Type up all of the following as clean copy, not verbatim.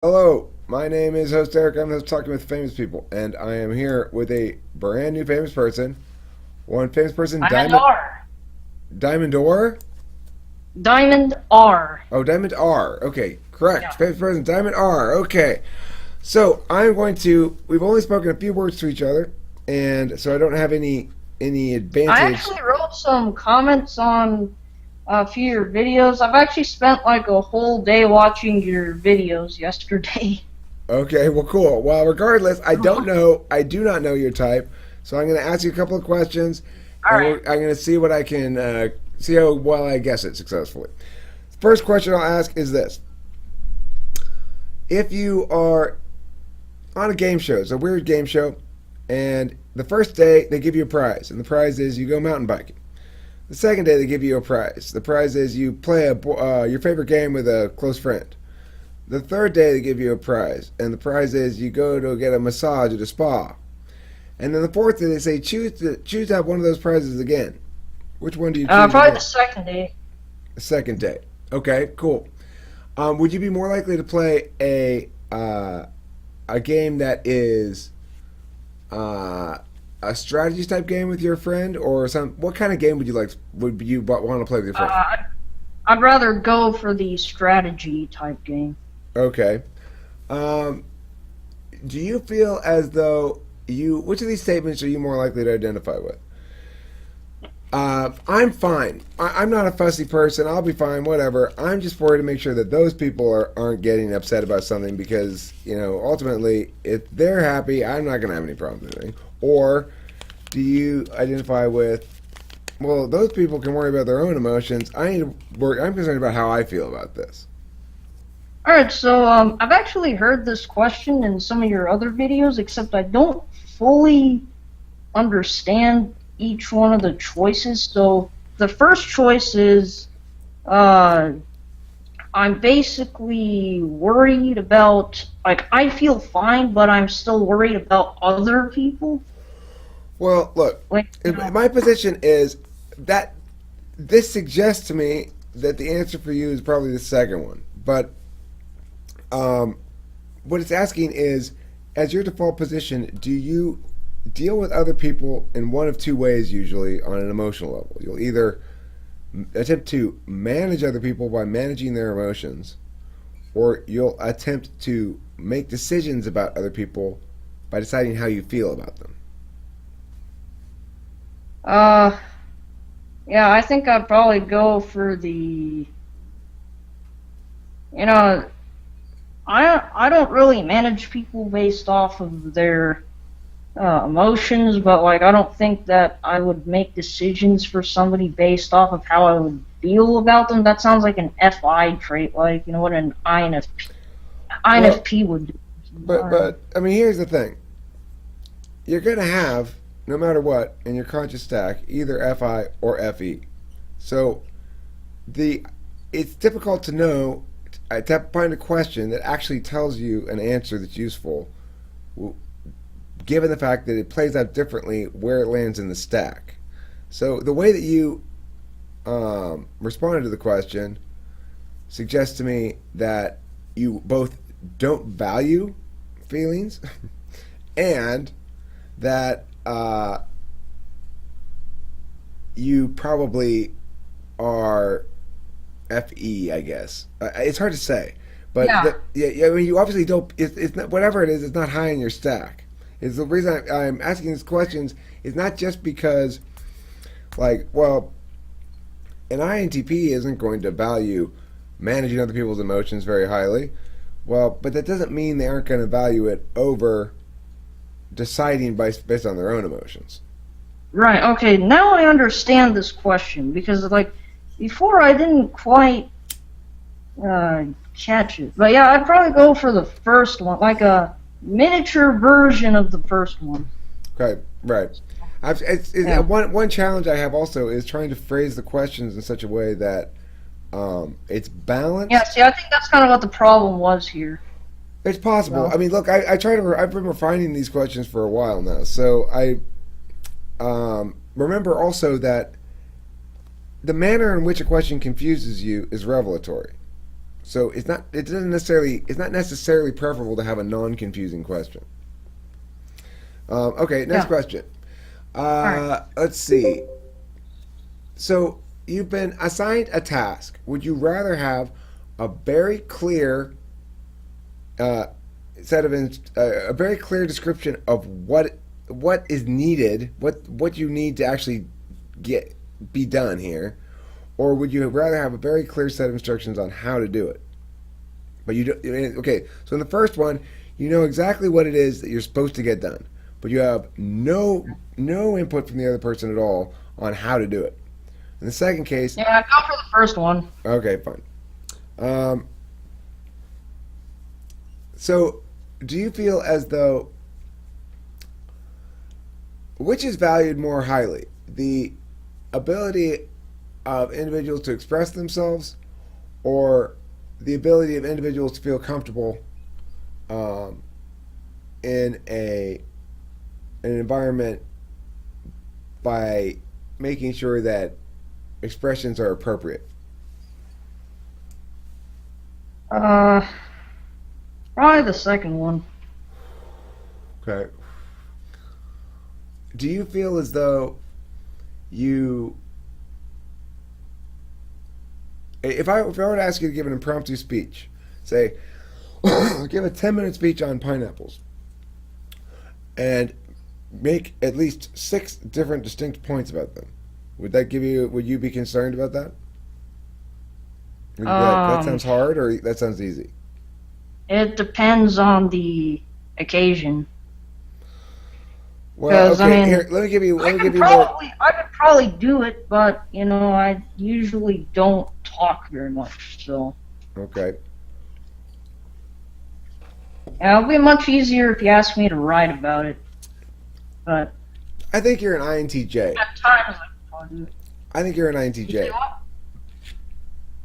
Hello, my name is host Eric. I'm the host Talking with Famous People, and I am here with a brand new famous person. One famous person, Diamond Diamond R. Diamond Or. Diamond R. Oh, Diamond R. Okay, correct. Yeah. Famous person, Diamond R. Okay, so I'm going to. We've only spoken a few words to each other, and so I don't have any I advantage. actually wrote some comments on a few of your videos. I've actually spent like a whole day watching your videos yesterday. Okay, well, cool. Well, regardless, I don't know. I do not know your type, so I'm going to ask you a couple of questions, and Alright. I'm going to see what I can see how well I guess it successfully. First question I'll ask is this: if you are on a game show, it's a weird game show, and the first day they give you a prize, and the prize is you go mountain biking. The second day they give you a prize. The prize is you play your favorite game with a close friend. The third day they give you a prize, and the prize is you go to get a massage at a spa. And then the fourth day they say choose to have one of those prizes again. Which one do you choose Probably the again? second day. The second day. Okay, cool. Would you be more likely to play a game that is a strategy type game with your friend, or some? What kind of game would you want to play with your friend? Uh, I'd rather go for the strategy type game. Okay. Um, do you feel as though which of these statements are you more likely to identify with? I'm fine. I'm not a fussy person. I'll be fine, whatever. I'm just worried to make sure that those people aren't getting upset about something because, ultimately, if they're happy, I'm not going to have any problems with anything. Or do you identify with, well, those people can worry about their own emotions. I'm concerned about how I feel about this. Alright, so I've actually heard this question in some of your other videos, except I don't fully understand each one of the choices. So the first choice is uh, I'm basically worried about, like, I feel fine, but I'm still worried about other people. Well, look, Like, my position is that this suggests to me that the answer for you is probably the second one. But um, what it's asking is, as your default position, do you deal with other people in one of two ways usually on an emotional level? You'll either attempt to manage other people by managing their emotions, or you'll attempt to make decisions about other people by deciding how you feel about them. uh, yeah, I think I'd probably go for the, you know, I don't really manage people based off of their emotions, but like I don't think that I would make decisions for somebody based off of how I would feel about them. That sounds like an FI trait, like you know what an Well, INFP would do. but I mean, here's the thing: you're gonna have, no matter what, in your conscious stack, either FI or FE. So the it's difficult to know to find a question that actually tells you an answer that's useful, given the fact that it plays out differently where it lands in the stack. So the way that you responded to the question suggests to me that you both don't value feelings and that you probably are FE, I guess. It's hard to say, but Yeah. yeah, I mean, you obviously don't. It's not, whatever it is. It's not high in your stack. Is the reason I'm asking these questions is not just because, like, well, an INTP isn't going to value managing other people's emotions very highly. Well, but that doesn't mean they aren't going to value it over deciding based on their own emotions. Right. Okay. Now I understand this question because like before I didn't quite uh, catch it. But yeah, I'd probably go for the first one, like a miniature version of the first one. Okay, right. Yeah. One challenge I have also is trying to phrase the questions in such a way that it's Yeah. balanced. See, I think that's kind of what the problem was here. It's possible. So. I mean, look, I've been refining these questions for a while now, so I remember also that the manner in which a question confuses you is revelatory. So it's not necessarily preferable to have a non-confusing question. Okay, next Yeah. question. All right. Let's see. So you've been assigned a task. Would you rather have a very clear a very clear description of what is needed, what you need to actually be done here, or would you rather have a very clear set of instructions on how to do it? But you don't. Okay, so in the first one, you know exactly what it is that you're supposed to get done, but you have no input from the other person at all on how to do it. In the second case, Yeah, go for the first one. okay, fine. Um, so, do you feel as though which is valued more highly, the ability of individuals to express themselves, or the ability of individuals to feel comfortable um, in an environment by making sure that expressions are appropriate? Uh, Probably the second one. Okay. Do you feel as though you, if I were to ask you to give an impromptu speech, say, give a 10-minute speech on pineapples, and make at least 6 different distinct points about them, would you be concerned about that? Would you be like, that Um, sounds hard, or that sounds easy? it depends on the occasion. Well, Because I okay, here, mean, let me give you more. I could probably do it, but you know, I usually don't talk very much. So Okay. yeah, it'll be much easier if you ask me to write about it. But I think you're an INTJ. at times I can probably do it. I think you're an You say INTJ. what?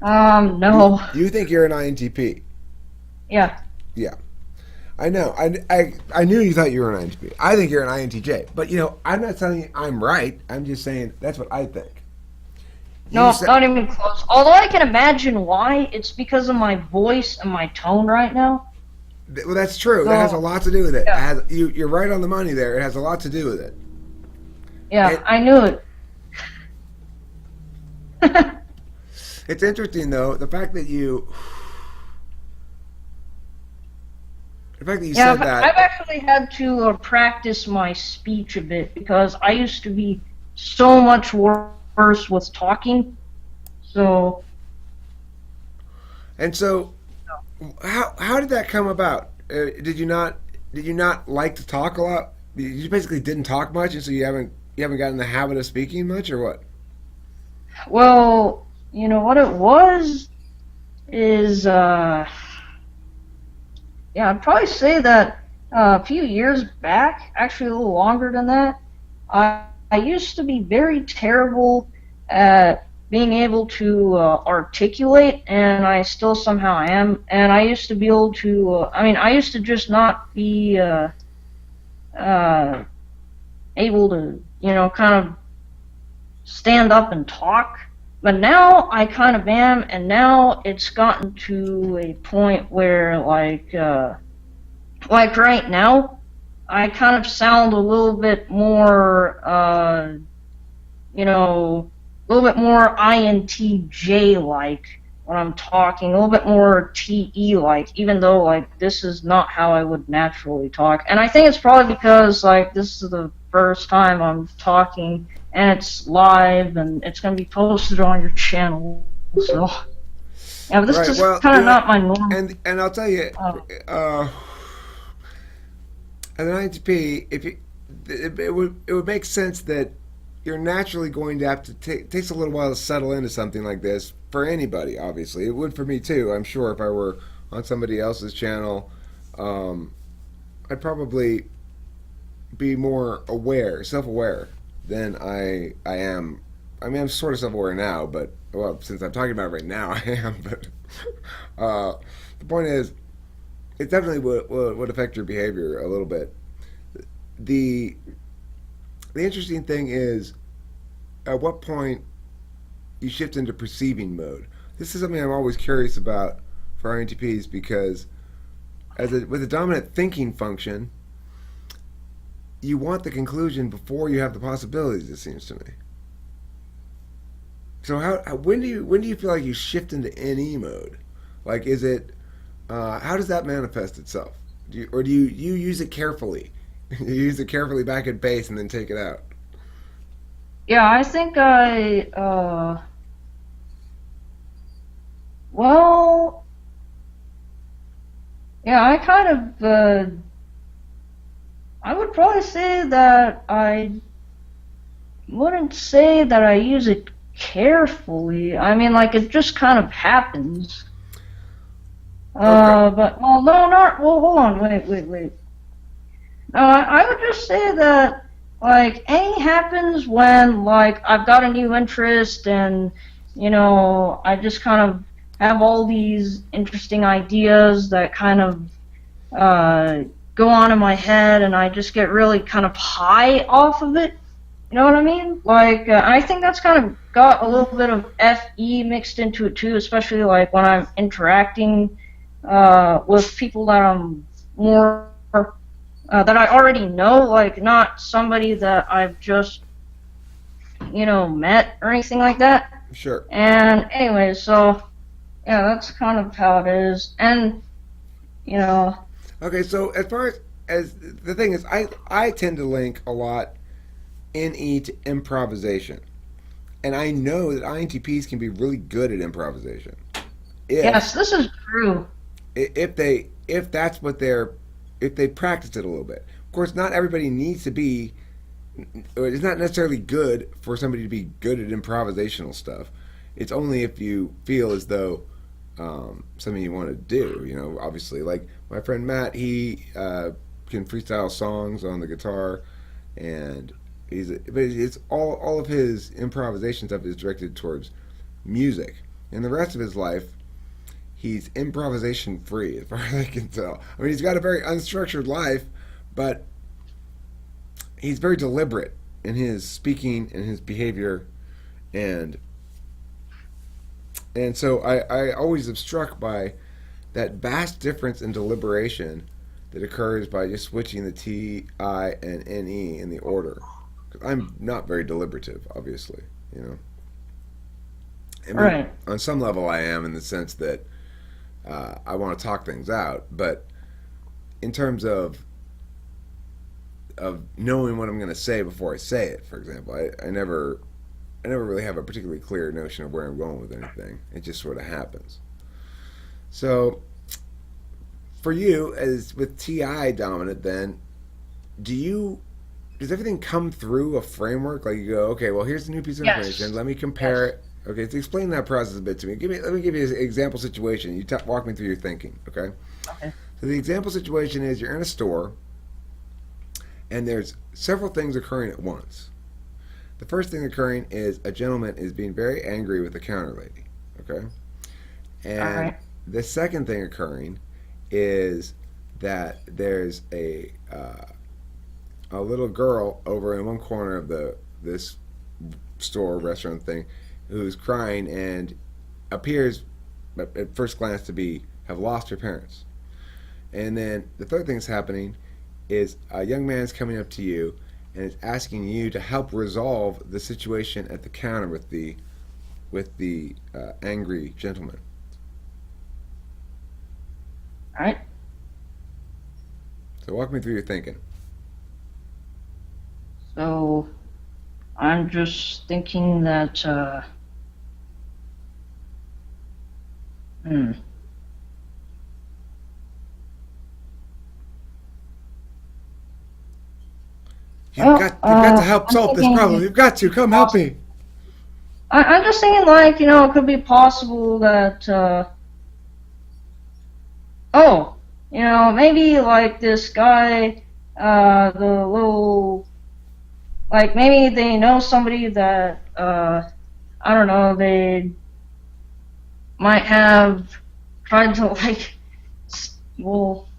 You, No. you think you're an INTP. Yeah. Yeah. I know. I knew you thought you were an INTP. I think you're an INTJ. But, I'm not telling you I'm right. I'm just saying that's what I think. No, You said, not even close. Although I can imagine why. It's because of my voice and my tone right now. well, that's true. That has a So lot to do with it. yeah, You're right on the money there. It has a lot to do with it. yeah, And I knew it. it's interesting, though, the fact that you Yeah, said that. I've actually had to practice my speech a bit because I used to be so much worse with talking. So, And so, how did that come about? Did you not like to talk a lot? You basically didn't talk much, and so you haven't gotten in the habit of speaking much, or what? well, you know what it was is, yeah, I'd probably say that a few years back, actually a little longer than that, I used to be very terrible at being able to articulate, and I still somehow am. And I used to be able to, I used to just not be uh, able to, kind of stand up and talk. But now I kind of am, and now it's gotten to a point where, like right now, I kind of sound a little bit more, a little bit more INTJ like when I'm talking, a little bit more TE like, even though like this is not how I would naturally talk. And I think it's probably because like this is the first time I'm talking and it's live and it's going to be posted on your channel. So yeah, but this Right. is Well, kind of not my norm. and I'll tell you, Uh, as an INTP, if you, it would make sense that you're naturally going to have to take takes a little while to settle into something like this for anybody. Obviously, it would for me too. I'm sure if I were on somebody else's channel, um, I'd probably be more self-aware than I am. I mean, I'm sort of self-aware now, but well, since I'm talking about it right now, I am. But the point is, it definitely would affect your behavior a little bit. The the interesting thing is at what point you shift into perceiving mode. This is something I'm always curious about for INTPs because with a dominant thinking function, you want the conclusion before you have the possibilities. It seems to me. So when do you feel like you shift into NE mode? Like, is it how does that manifest itself? Do you use it carefully? You use it carefully back at base and then take it out. Yeah, I think well, yeah, I kind of, I would probably say that I wouldn't say that I use it carefully. I mean, like, it just kind of happens. Okay. But, well, no, not, well, hold on, wait. No, I would just say that, like, any happens when, like, I've got a new interest and, I just kind of have all these interesting ideas that kind of go on in my head, and I just get really kind of high off of it. You know what I mean? Like, I think that's kind of got a little bit of FE mixed into it too, especially like when I'm interacting with people that I'm more that I already know, like not somebody that I've just met or anything like that. Sure. And anyway, so yeah, that's kind of how it is. And you know, Okay. So as the thing is, I tend to link a lot NE to improvisation, and I know that INTPs can be really good at improvisation if yes, this is true. if that's what they're if they practice it a little bit. Of course, not everybody needs to be. It's not necessarily good for somebody to be good at improvisational stuff. It's only if you feel as though something you want to do. Obviously, like my friend Matt, he can freestyle songs on the guitar, and but it's all of his improvisation stuff is directed towards music, and the rest of his life he's improvisation free, as far as I can tell. I mean, he's got a very unstructured life, but he's very deliberate in his speaking and his behavior, and so I always am struck by that vast difference in deliberation that occurs by just switching the T, I, and NE in the order. 'Cause I'm not very deliberative, obviously. I mean, Right. on some level, I am in the sense that I want to talk things out, but in terms of knowing what I'm going to say before I say it, for example, I never really have a particularly clear notion of where I'm going with anything. It just sort of happens. So, for you, as with TI dominant, then does everything come through a framework? Like you go, okay, well, here's a new piece of Yes. information. Let me compare it. Okay, so explain that process a bit to me. Let me give you an example situation. Walk me through your thinking. Okay. Okay. So the example situation is you're in a store, and there's several things occurring at once. The first thing occurring is a gentleman is being very angry with the counter lady. Okay. All And right. the second thing occurring is that there's a little girl over in one corner of this store restaurant thing who's crying and appears at first glance to have lost her parents. And then the third thing that's happening is a young man's coming up to you and is asking you to help resolve the situation at the counter with the angry gentleman. All right. So walk me through your thinking. So I'm just thinking that hmm. You've got to help I'm solve this problem. thinking You've got to come help me. I'm just thinking like, it could be possible that oh, maybe like this guy, the little, like maybe they know somebody that I don't know, they might have tried to like, well,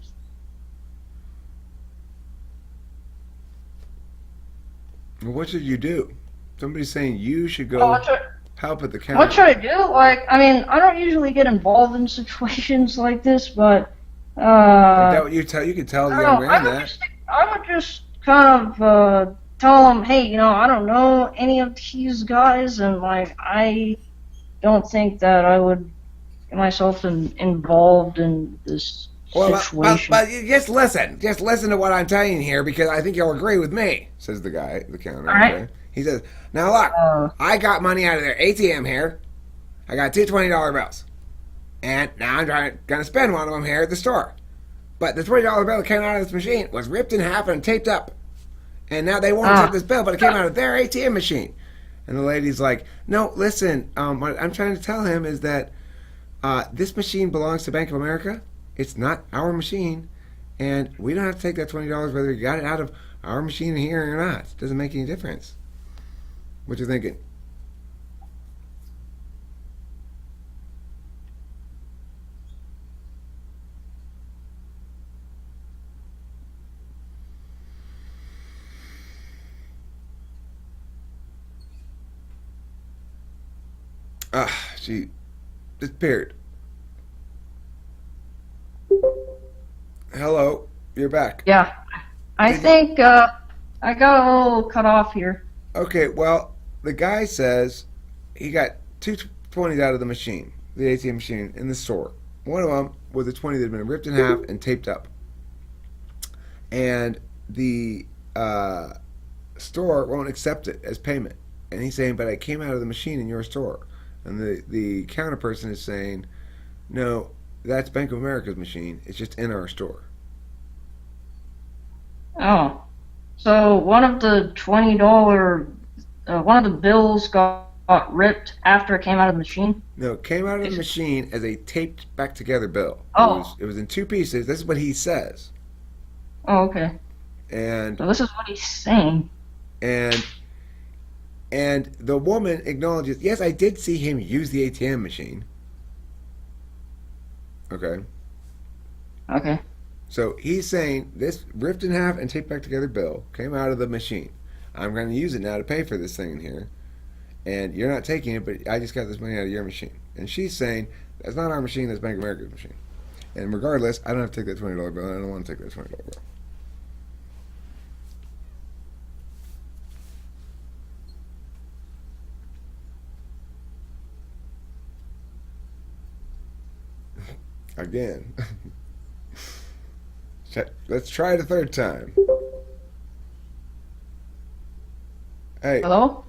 Well, what should you do? Somebody's saying you should oh, go. help at the counter. What should I do? Like, I mean, I don't usually get involved in situations like this, but Like that what you tell? You could tell the I young don't know. man that. I would just kind of tell him, hey, I don't know any of these guys, and like, I don't think that I would get myself involved in this situation. But just listen. Just listen to what I'm telling you here, because I think you'll agree with me, says the guy at the counter. All right. Okay? He says, now look, I got money out of their ATM here. I got two $20 bills. And now I'm going to spend one of them here at the store. But the $20 bill that came out of this machine was ripped in half and taped up. And now they won't accept this bill, but it came out of their ATM machine. And the lady's like, no, listen, what I'm trying to tell him is that this machine belongs to Bank of America. It's not our machine. And we don't have to take that $20 whether you got it out of our machine here or not. It doesn't make any difference. What you thinking? She disappeared. Hello, you're back. Yeah, I think I got a little cut off here. Okay, well, the guy says he got two 20s out of the machine, the ATM machine, in the store. One of them was a 20 that had been ripped in half and taped up. And the store won't accept it as payment. And he's saying, but I came out of the machine in your store. And the counter person is saying, no, that's Bank of America's machine. It's just in our store. Oh, so one of the $20, one of the bills got ripped after it came out of the machine? No, it came out of the machine as a taped back together bill. Oh. It was in two pieces. This is what he says. Oh, okay. And So this is what he's saying. And the woman acknowledges, yes, I did see him use the ATM machine. Okay. Okay. So he's saying this ripped in half and taped back together bill came out of the machine. I'm going to use it now to pay for this thing in here. And you're not taking it, but I just got this money out of your machine. And she's saying, that's not our machine, that's Bank of America's machine. And regardless, I don't have to take that $20 bill, and I don't want to take that $20 bill. Again. Let's try it a third time. Hey. Hello?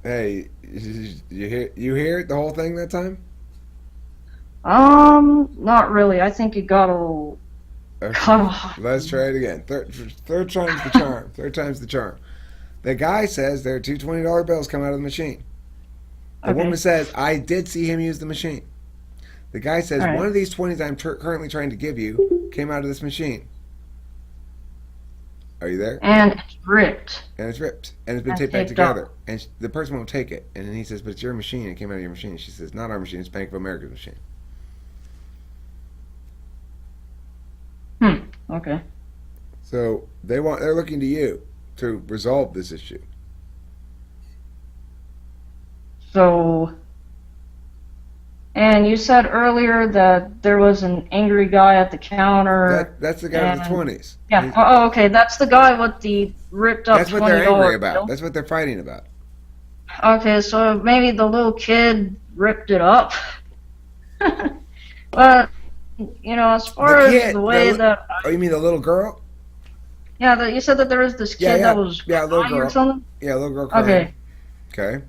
Hey, you hear the whole thing that time? Not really. I think it got a little cut off. Let's try it again. Third time's the charm. Third time's the charm. The guy says there are two $20 bills come out of the machine. The woman says, I did see him use the machine. The guy says, one of these 20s I'm currently trying to give you came out of this machine. Are you there? And it's ripped. And it's ripped. And it's been taped back together. And the person won't take it. And then he says, but it's your machine. It came out of your machine. She says, not our machine. It's Bank of America's machine. Okay. So they're looking to you to resolve this issue. So, and you said earlier that there was an angry guy at the counter. That's the guy with the 20s. Yeah. Oh, okay. That's the guy with the ripped up $20 That's what they're angry about. bill. That's what they're fighting about. Okay, so maybe the little kid ripped it up. But, as far as the way that... Oh, you mean the little girl? Yeah, you said that there was this kid that was little crying girl. or something? Yeah, little girl crying. Okay. Okay.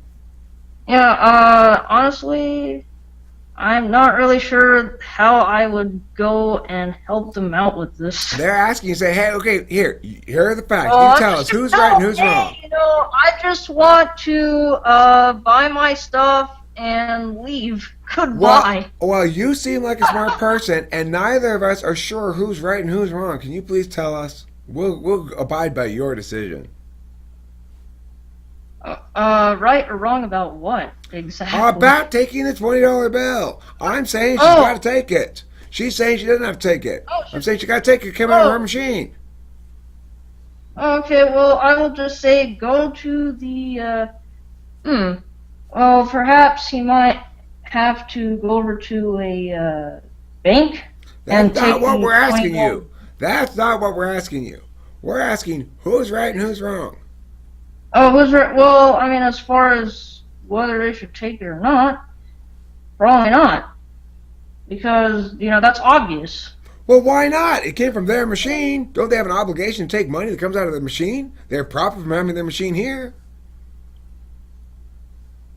Yeah, honestly, I'm not really sure how I would go and help them out with this. They're asking you, say, hey, okay, here are the facts. Oh, you tell us who's right and who's wrong. I just want to buy my stuff and leave. Goodbye. Well, you seem like a smart person, and neither of us are sure who's right and who's wrong. Can you please tell us? We'll abide by your decision. Right or wrong about what exactly? About taking the $20 bill. I'm saying she's got to take it. She's saying she doesn't have to take it. I'm saying she got to take it. Come out of her machine. Okay, well, I will just say go to the Well, perhaps he might have to go over to a bank and That's not take what the we're asking $20. you. That's not what we're asking you. We're asking who's right and who's wrong. Oh, who's right? Well, I mean, as far as whether they should take it or not, probably not. Because, that's obvious. Well, why not? It came from their machine. Don't they have an obligation to take money that comes out of the machine? They're profit from having their machine here.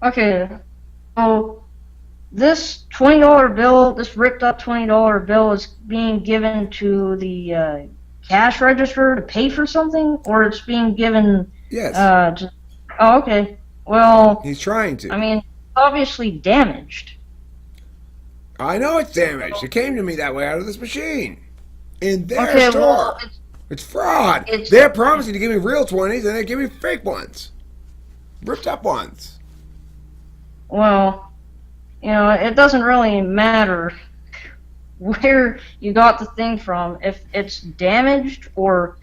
Okay, so this $20 bill, this ripped up $20 bill is being given to the cash register to pay for something, or it's being given Yes. oh, okay. Well, He's trying to. I mean, obviously damaged. I know it's damaged. It came to me that way out of this machine. In their Okay, store. well, It's fraud. it's- They're promising to give me real 20s and they give me fake ones. Ripped up ones. well, it doesn't really matter where you got the thing from. If it's damaged or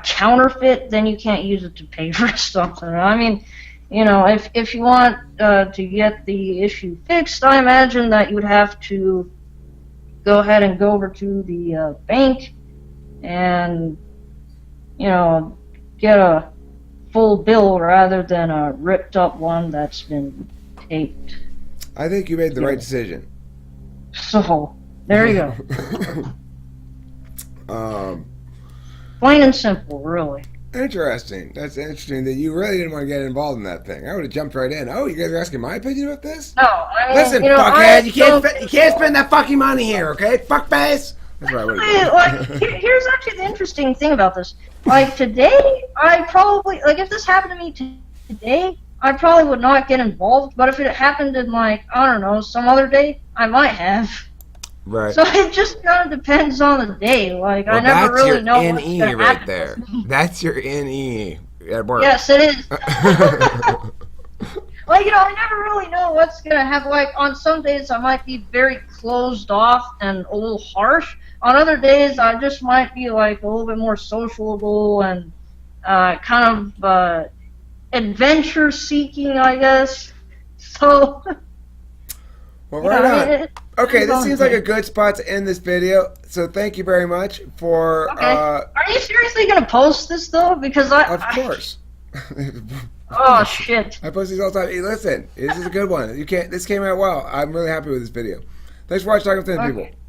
counterfeit, then you can't use it to pay for something. I mean, if you want to get the issue fixed, I imagine that you would have to go ahead and go over to the bank and, get a full bill rather than a ripped up one that's been taped. I think you made the right decision. So, there you go. um, Plain and simple, really. Interesting. That's interesting that you really didn't want to get involved in that thing. I would have jumped right in. Oh, you guys are asking my opinion about this? No, I mean, Listen, fuckhead, you can't spend that fucking money here, okay? Fuckface. That's what I would have done. Here's actually the interesting thing about this. Like, today, I probably, if this happened to me today, I probably would not get involved, but if it happened in, I don't know, some other day, I might have. Right. So it just kind of depends on the day. Like, I never really know what's going to happen. right there. That's your NE at work. Yes, it is. I never really know what's going to happen. Like, on some days, I might be very closed off and a little harsh. On other days, I just might be, a little bit more sociable and kind of adventure-seeking, I guess. So... Well, right on. Okay, this seems like a good spot to end this video. So thank you very much for... Okay. Are you seriously going to post this, though? Because Of course. Oh, shit. I post these all the time. Hey, listen, this is a good one. This came out well. I'm really happy with this video. Thanks for watching Talking with 10 People.